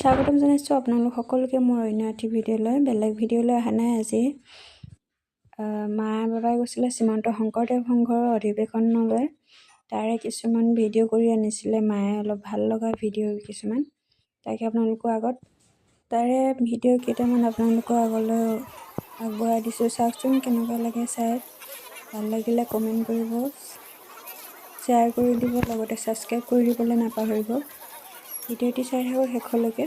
স্বাগতম জনাইছোঁ আপোনালোক সকলোকে মোৰ অন্য এটি ভিডিঅ'লৈ। বেলেগ ভিডিঅ'লৈ অহা নাই আজি। মা বাবাই গৈছিলে শ্ৰীমন্ত শংকৰদেৱ সংঘৰ অধিৱেশনলৈ। তাৰে কিছুমান ভিডিঅ' কৰি আনিছিলে মায়ে, অলপ ভাল লগা ভিডিঅ' কিছুমান। তাকে আপোনালোকৰ আগত তাৰে ভিডিঅ' কেইটামান আপোনালোকৰ আগলৈ আগবঢ়াই দিছোঁ। চাওকচোন কেনেকুৱা লাগে চাই। ভাল লাগিলে কমেণ্ট কৰিব, শ্বেয়াৰ কৰি দিব, লগতে ছাবস্ক্ৰাইব কৰি দিবলৈ নাপাহৰিব। ভিডিঅ'টি চাই থাকক শেষলৈকে।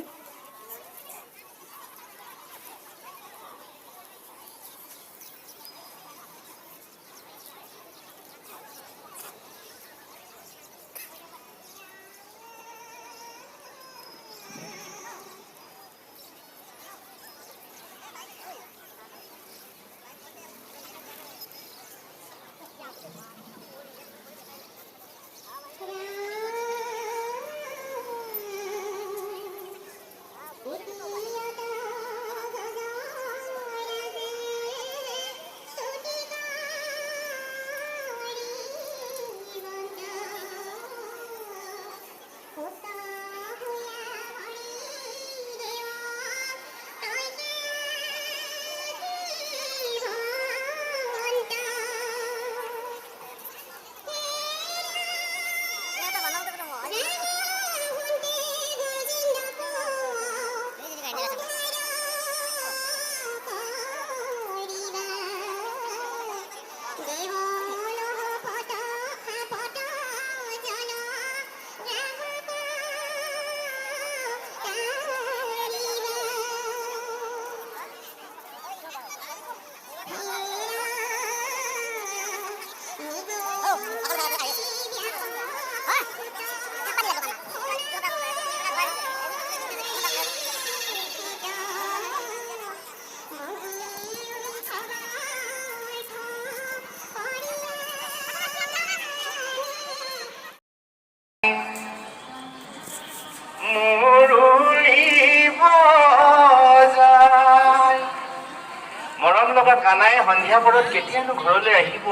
মৰম লগা কানাই সন্ধিয়া পৰত কেতিয়ানো ঘৰলৈ আহিব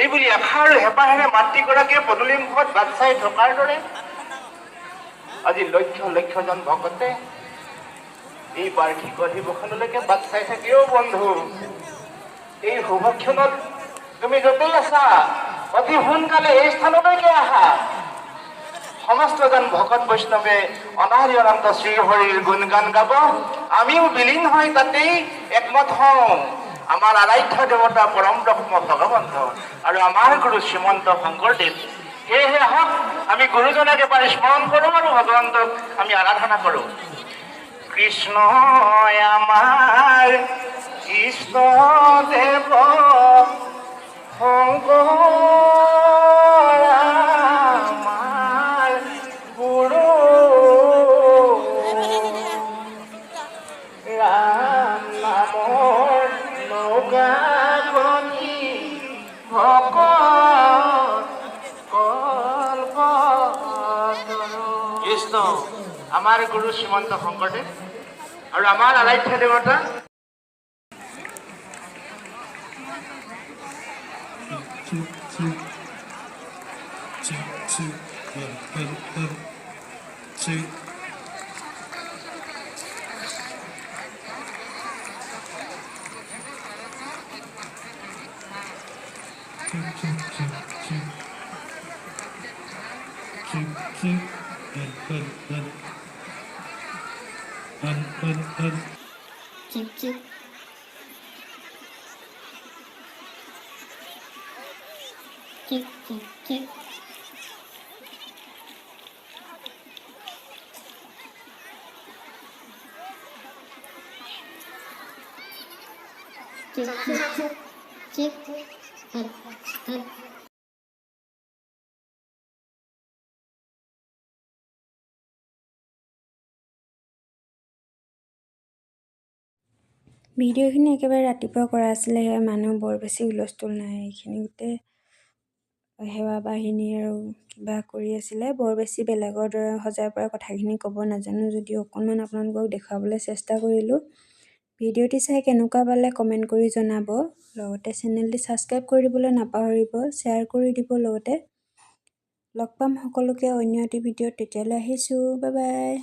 এই বুলি আশা আৰু হেঁপাহেৰে মাতৃগৰাকীয়ে পদূলি মুখত বাট চাই থকাৰ দৰে আজি লক্ষ লক্ষজন ভকতে এই বাৰ্ষিক অধিৱেশনলৈকে বাট চাই থাকেও বন্ধু। এই শুভক্ষণত তুমি য'তেই আছা অতি সোনকালে এই স্থানলৈকে আহা। সমস্তজন ভকত বৈষ্ণৱে অনাহৰি অনন্ত শ্ৰীহৰিৰ গুণগান গাব, আমিও বিলীন হৈ তাতেই একমত হওঁ। আমাৰ আৰাধ্য দেৱতা পৰম ব্ৰহ্ম ভগৱন্ত আৰু আমাৰ গুৰু শ্ৰীমন্ত শংকৰদেৱ। সেয়েহে আহক আমি গুৰুজনাক এবাৰ স্মৰণ কৰোঁ আৰু ভগৱন্তক আমি আৰাধনা কৰোঁ। কৃষ্ণ আমাৰ ইষ্ট দেৱ শংকৰ কৃষ্ণ আমাৰ গুৰু শ্ৰীমন্ত শংকৰদেৱ আৰু আমাৰ আৰাধ্য দেৱতা ভিডিঅ'খিনি একেবাৰে ৰাতিপুৱা কৰা আছিলে, সেয়া মানুহ বৰ বেছি হুলস্থুল নাই। এইখিনি গোটেই সেৱা বাহিনী আৰু কিবা কৰি আছিলে। বৰ বেছি বেলেগৰ দৰে সজাই পৰা কথাখিনি ক'ব নাজানো যদিও অকণমান আপোনালোকক দেখুৱাবলৈ চেষ্টা কৰিলোঁ। ভিডিঅ'টি চাই কেনেকুৱা পালে কমেণ্ট কৰি জনাব, লগতে চেনেলটি ছাবস্ক্ৰাইব কৰি দিবলৈ নাপাহৰিব, শ্বেয়াৰ কৰি দিব লগতে। লগ পাম সকলোকে অন্য এটি ভিডিঅ'ত, তেতিয়ালৈ আহিছোঁ, বাই বাই।